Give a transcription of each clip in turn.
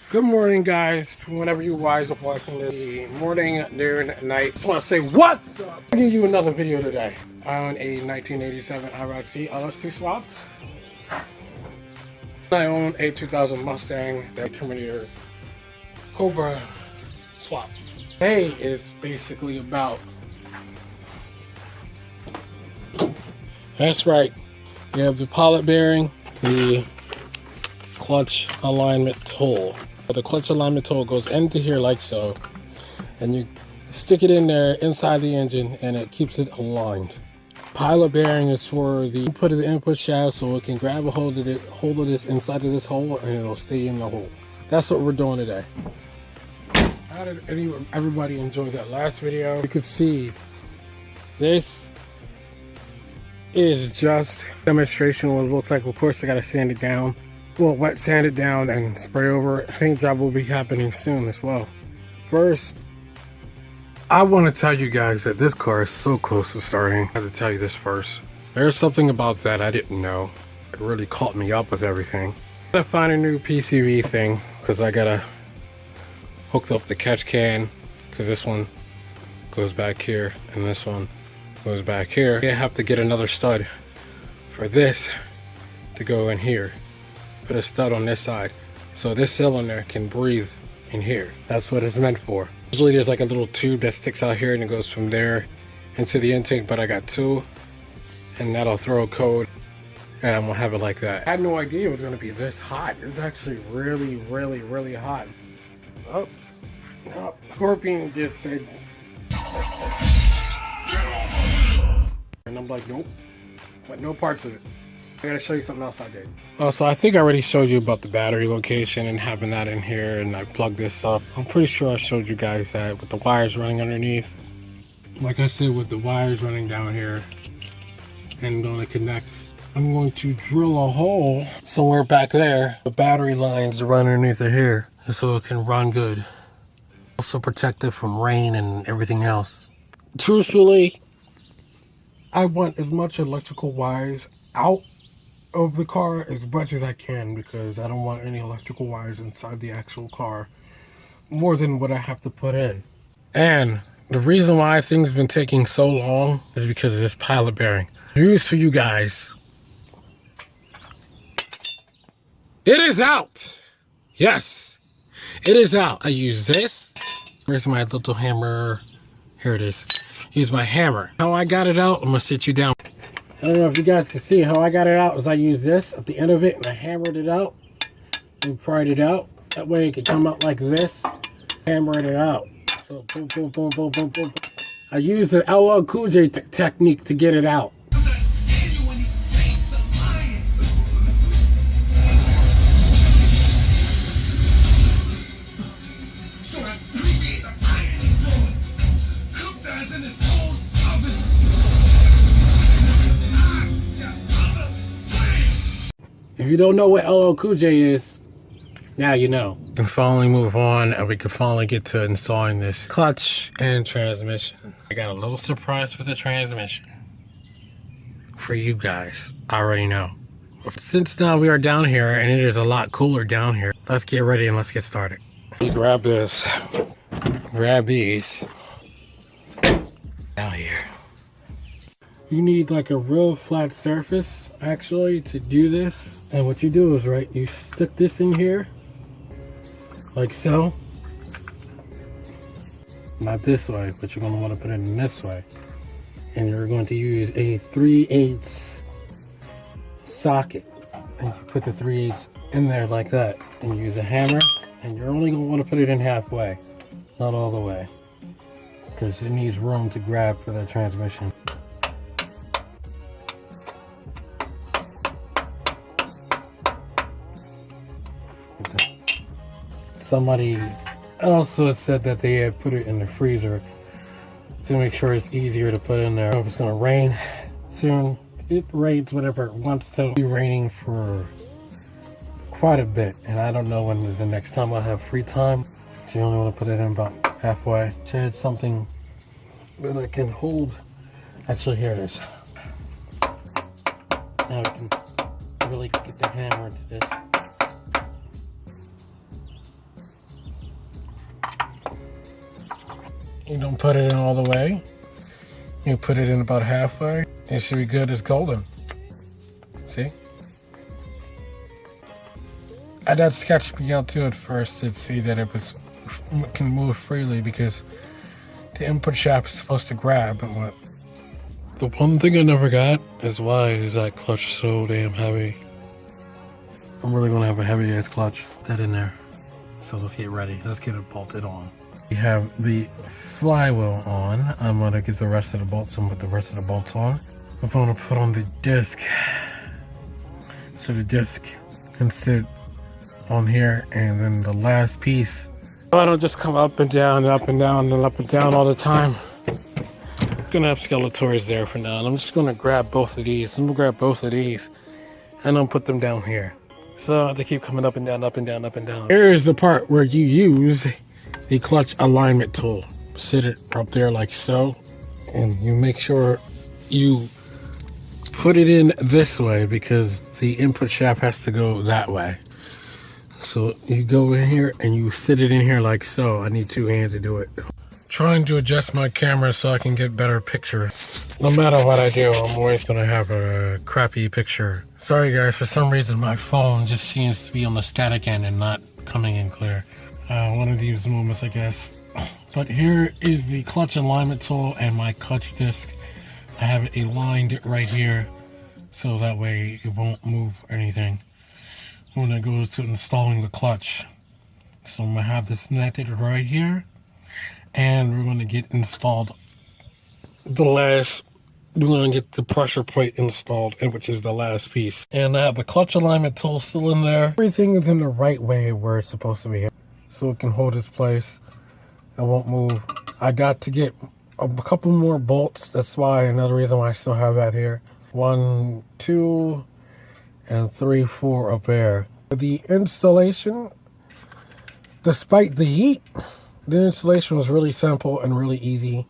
Good morning, guys. Whenever you guys are watching the morning, noon, night, just want to say what's up. I'll give you another video today. I own a 1987 IROC LS2 swapped. I own a 2000 Mustang that Terminator Cobra swap. Today is basically about. That's right. You have the pilot bearing, the clutch alignment tool. The clutch alignment tool goes into here like so, and you stick it in there inside the engine and it keeps it aligned. Pilot bearing is for the input of the input shaft, so it can grab a hold of this inside of this hole and it'll stay in the hole. That's what we're doing today. How did everybody enjoy that last video? You could see this is just a demonstration of what it looks like. Of course, I gotta sand it down. Well, wet sand it down and spray over it. Paint job will be happening soon as well. First, I want to tell you guys that this car is so close to starting. I have to tell you this first. There's something about that I didn't know. It really caught me up with everything. I gotta find a new PCV thing because I gotta hook up the catch can, because this one goes back here and this one goes back here. I have to get another stud for this to go in here. Put a stud on this side so this cylinder can breathe in here. That's what it's meant for. Usually there's like a little tube that sticks out here and it goes from there into the intake, but I got two and that'll throw a code and I'm gonna have it like that. I had no idea it was gonna be this hot. It's actually really hot. Oh, no. Scorpion just said, and I'm like, nope, but no parts of it. I gotta show you something else I did. Oh, so I think I already showed you about the battery location and having that in here, and I plugged this up. I'm pretty sure I showed you guys that with the wires running underneath. Like I said, with the wires running down here and going to connect, I'm going to drill a hole somewhere back there. The battery lines run underneath of here so it can run good. Also protect it from rain and everything else. Truthfully, I want as much electrical wires out of the car as much as I can, because I don't want any electrical wires inside the actual car more than what I have to put in. And the reason why things been taking so long is because of this pilot bearing. News for you guys. It is out. Yes, it is out. I use this. Where's my little hammer? Here it is. Use my hammer. How I got it out, I'm gonna sit you down. I don't know if you guys can see how I got it out. Is I used this at the end of it and I hammered it out and pried it out. That way it could come out like this, hammering it out. So boom, boom, boom, boom, boom, boom. I used the LL Cool J technique to get it out. If you don't know what LL Cool J is, now you know. We can finally move on and we can finally get to installing this clutch and transmission. I got a little surprise with the transmission for you guys. I already know. Since now we are down here and it is a lot cooler down here, let's get ready and let's get started. You grab this, grab these out here. You need like a real flat surface actually to do this. And what you do is, right, you stick this in here like so. Not this way, but you're going to want to put it in this way. And you're going to use a 3/8 socket. And you put the 3/8 in there like that. And use a hammer. And you're only going to want to put it in halfway, not all the way, because it needs room to grab for the transmission. Somebody also said that they had put it in the freezer to make sure it's easier to put in there. I don't know if it's going to rain soon. It rains whenever it wants to. It'll be raining for quite a bit, and I don't know when is the next time I'll have free time. So you only want to put it in about halfway. To add something that I can hold. Actually, here it is. Now we can really get the hammer into this. You don't put it in all the way. You put it in about halfway. It should be good as golden. See? I had sketch me out too at first to see that it can move freely because the input shaft is supposed to grab and what. The one thing I never got is why is that clutch so damn heavy. I'm really gonna have a heavy ass clutch. Put that in there. So let's get ready. Let's get it bolted on. We have the flywheel on. I'm gonna get the rest of the bolts and put the rest of the bolts on. I'm gonna put on the disc so the disc can sit on here, and then the last piece. I don't just come up and down and up and down and up and down all the time. I'm gonna have Skeletors there for now, and I'm just gonna grab both of these. I'm gonna grab both of these and I'll put them down here. So they keep coming up and down, up and down, up and down. Here is the part where you use the clutch alignment tool. Sit it up there like so, and you make sure you put it in this way because the input shaft has to go that way. So you go in here and you sit it in here like so. I need 2 hands to do it. Trying to adjust my camera so I can get better picture. No matter what I do, I'm always gonna have a crappy picture. Sorry guys, for some reason my phone just seems to be on the static end and not coming in clear. One of these moments, I guess. But here is the clutch alignment tool and my clutch disc. I have it aligned right here so that way it won't move or anything when it goes to installing the clutch. So I'm gonna have this connected right here, and we're gonna get installed we're gonna get the pressure plate installed, which is the last piece. And I have the clutch alignment tool still in there. Everything is in the right way where it's supposed to be, so it can hold its place. It won't move. I got to get a couple more bolts. That's why, another reason why I still have that here. 1, 2, and 3, 4 up there. The installation, despite the heat, the installation was really simple and really easy.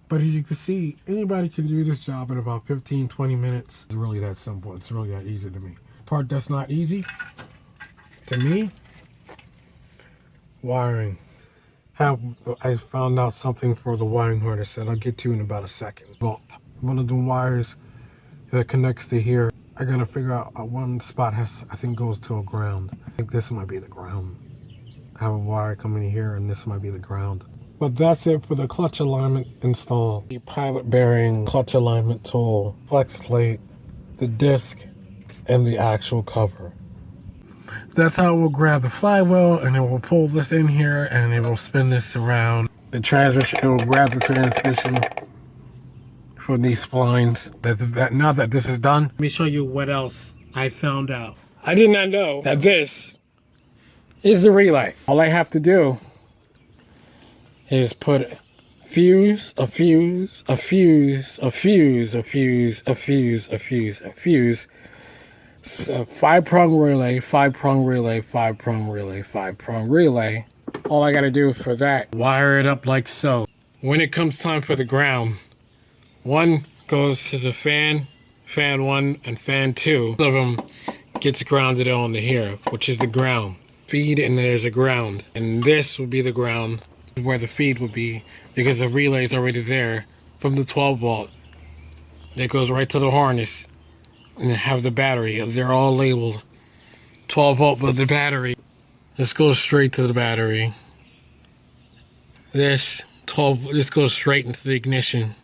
But as you can see, anybody can do this job in about 15-20 minutes. It's really that simple. It's really that easy to me. Part that's not easy to me, wiring. I found out something for the wiring harness that I'll get to in about a second. Well, one of the wires that connects to here, I gotta figure out one spot I think goes to a ground. I think this might be the ground. I have a wire coming in here and this might be the ground. But that's it for the clutch alignment install. The pilot bearing, clutch alignment tool, flex plate, the disc, and the actual cover. That's how we'll grab the flywheel, and then we'll pull this in here and it will spin this around. The transmission, it will grab the transmission from these splines. Now that this is done, let me show you what else I found out. I did not know that this is the relay. All I have to do is put a fuse, a fuse, a fuse, a fuse, a fuse, a fuse, a fuse, a fuse. So 5-prong relay, 5-prong relay, 5-prong relay, 5-prong relay. All I gotta do for that, wire it up like so. When it comes time for the ground, one goes to the fan 1 and fan 2. One of them gets grounded onto here, which is the ground. Feed, and there's a ground. And this will be the ground where the feed will be, because the relay is already there from the 12 volt. That goes right to the harness. And have the battery. They're all labeled 12 volt, but the battery, this goes straight to the battery. This goes straight into the ignition.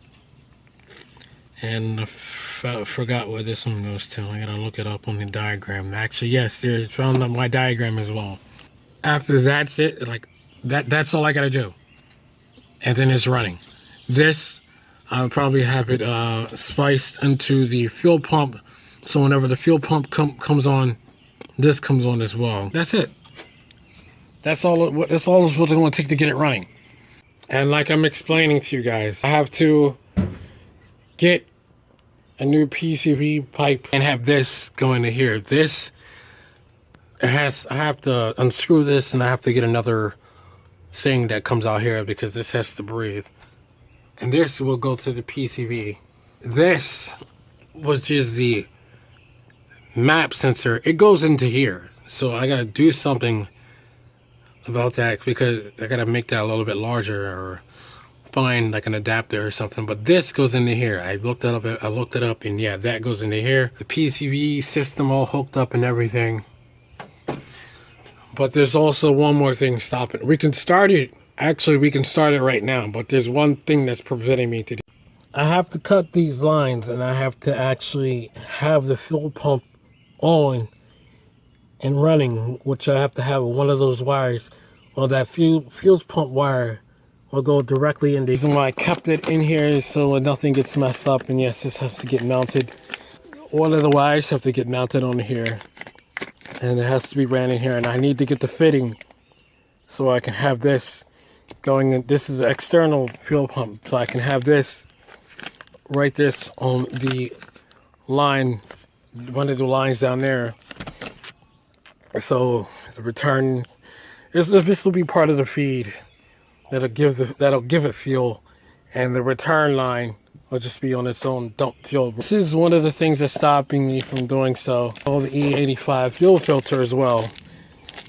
And I forgot where this one goes to. I gotta look it up on the diagram. Actually, yes, there's found on my diagram as well. After that's it, like that's all I gotta do. And then it's running. This, I'll probably have it spiced into the fuel pump. So whenever the fuel pump comes on, this comes on as well. That's it. That's all what it's going to take to get it running. And like I'm explaining to you guys, I have to get a new PCB pipe and have this go into here. This I have to unscrew this, and I have to get another thing that comes out here because this has to breathe. And this will go to the PCB. This was just the map sensor. It goes into here, so I gotta do something about that because I gotta make that a little bit larger or find like an adapter or something, but this goes into here. I looked it up, and yeah, that goes into here. The PCB system all hooked up and everything. But there's also one more thing stopping. We can start it. Actually, we can start it right now, but there's one thing that's preventing me to do. I have to cut these lines, and I have to actually have the fuel pump on and running, which I have to have one of those wires. Well, that fuel pump wire will go directly in the reason why I kept it in here is so nothing gets messed up. And yes, this has to get mounted. All of the wires have to get mounted on here, and it has to be ran in here. And I need to get the fitting so I can have this going in. This is an external fuel pump, so I can have this this on the line, one of the lines down there. So the return, this will be part of the feed that'll give it fuel, and the return line will just be on its own dump fuel. This is one of the things that's stopping me from doing so. All the E85 fuel filter as well.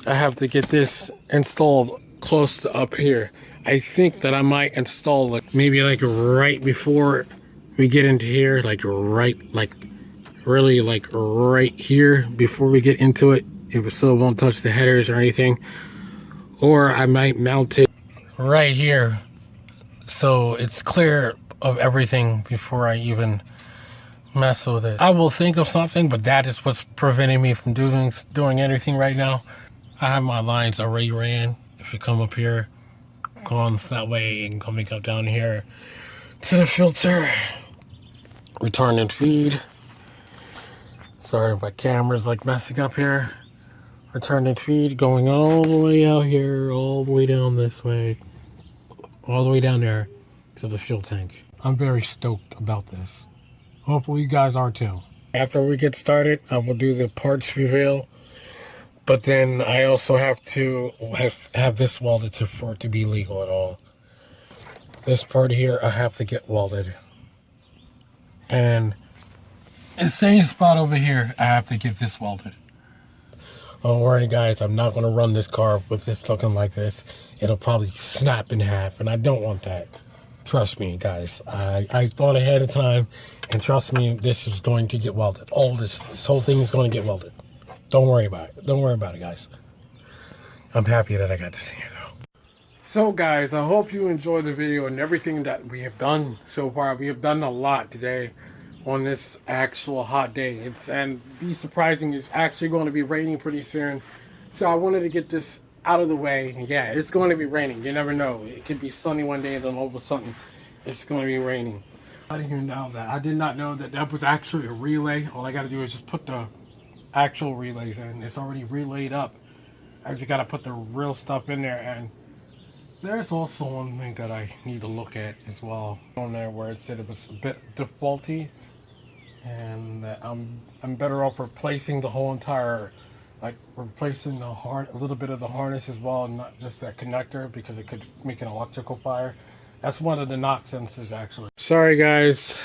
I have to get this installed close to up here. I think that I might install it maybe like right before we get into here, really right here before we get into it. It still won't touch the headers or anything. Or I might mount it right here so it's clear of everything before I even mess with it. I will think of something, but that is what's preventing me from doing anything right now. I have my lines already ran. If you come up here, go on that way and coming up down here to the filter, return and feed. Sorry, my camera's like messing up here. Return and feed going all the way out here, all the way down this way, all the way down there to the fuel tank. I'm very stoked about this. Hopefully you guys are too. After we get started, I will do the parts reveal, but then I also have to have this welded for it to be legal at all. This part here I have to get welded, and the same spot over here I have to get this welded. Don't worry guys, I'm not going to run this car with this looking like this. It'll probably snap in half, and I don't want that. Trust me guys, I thought ahead of time, and trust me, this is going to get welded. This whole thing is going to get welded. Don't worry about it. Don't worry about it guys. I'm happy that I got to see it though. So guys, I hope you enjoyed the video and everything that we have done so far. We have done a lot today on this actual hot day. And be surprising, it's actually going to be raining pretty soon. So I wanted to get this out of the way. Yeah, it's going to be raining. You never know. It could be sunny one day and then all of a sudden it's going to be raining. I didn't even know that. I did not know that that was actually a relay. All I got to do is just put the actual relays in. It's already relayed up. I just got to put the real stuff in there. And there's also one thing that I need to look at as well on there where it said it was a bit defaulty, and that I'm better off replacing the whole entire, like replacing a little bit of the harness as well, and not just that connector, because it could make an electrical fire. That's one of the knock sensors actually. Sorry guys,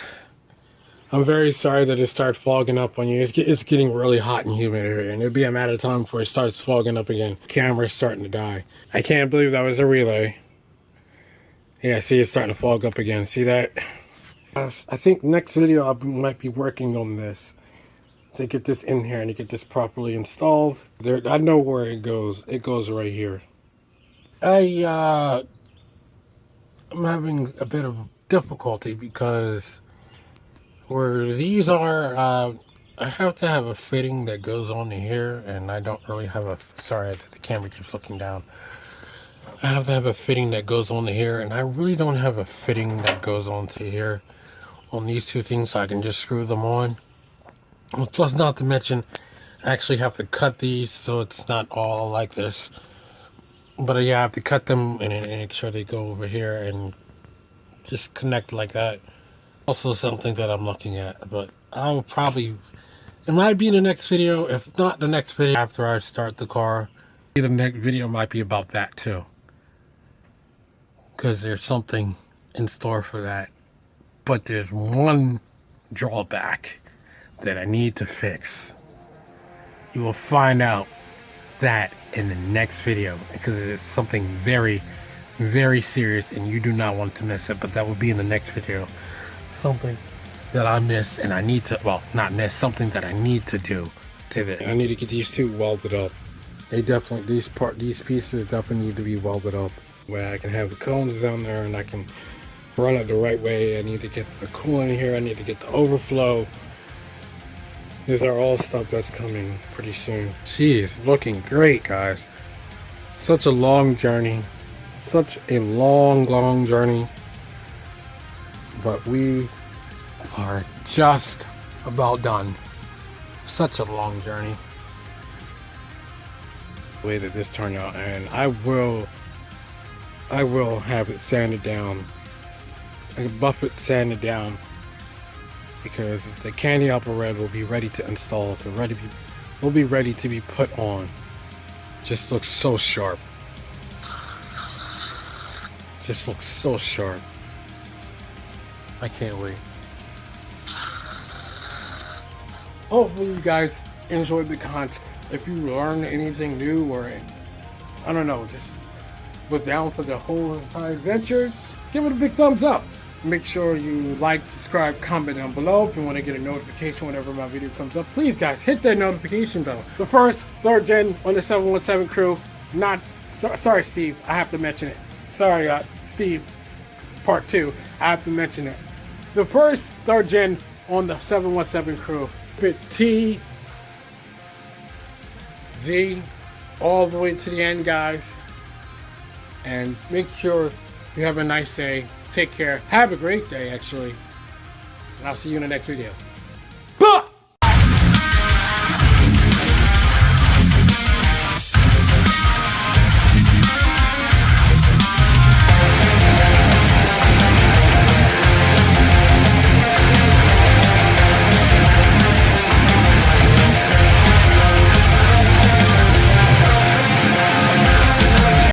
I'm very sorry that it started fogging up on you. It's getting really hot and humid here, and it'll be a matter of time before it starts fogging up again. Camera's starting to die. I can't believe that was a relay. Yeah, see, it's starting to fog up again. See that? I think next video I might be working on this to get this in here and to get this properly installed. I know where it goes. It goes right here. I'm having a bit of difficulty because where these are, I have to have a fitting that goes on here, and I don't really have a, sorry, the camera keeps looking down. I have to have a fitting that goes on here, and I really don't have a fitting that goes onto here on these two things, so I can just screw them on. Well, plus, not to mention, I actually have to cut these so it's not all like this. But yeah, I have to cut them and make sure they go over here and just connect like that. Also something that I'm looking at, but I'll probably, it might be in the next video. If not the next video, after I start the car, the next video might be about that too, because there's something in store for that. But there's one drawback that I need to fix. You will find out that in the next video, because it's something very, very serious and you do not want to miss it, but that will be in the next video. Something that I miss and I need to, well, not miss, something that I need to do to this. I need to get these two welded up. They definitely, these pieces definitely need to be welded up where I can have the cones down there and I can run it the right way. I need to get the coolant here, I need to get the overflow. These are all stuff that's coming pretty soon. Jeez, looking great, guys. Such a long journey. Such a long journey. But we are just about done. Such a long journey. The way that this turned out, and I will have it sanded down. I can buff it, sand it down, because the candy apple red will be ready to install. Will be ready to be put on. Just looks so sharp. Just looks so sharp. I can't wait. Hopefully you guys enjoyed the content. If you learned anything new, or I don't know, just was down for the whole entire adventure, give it a big thumbs up. Make sure you like, subscribe, comment down below if you want to get a notification whenever my video comes up. Please guys, hit that notification bell. The first 3rd gen on the 717 crew. Sorry Steve, I have to mention it. Sorry Steve, part 2, I have to mention it. The first 3rd gen on the 717 crew. Bit T, Z, all the way to the end, guys. And make sure you have a nice day. Take care. Have a great day, actually. And I'll see you in the next video.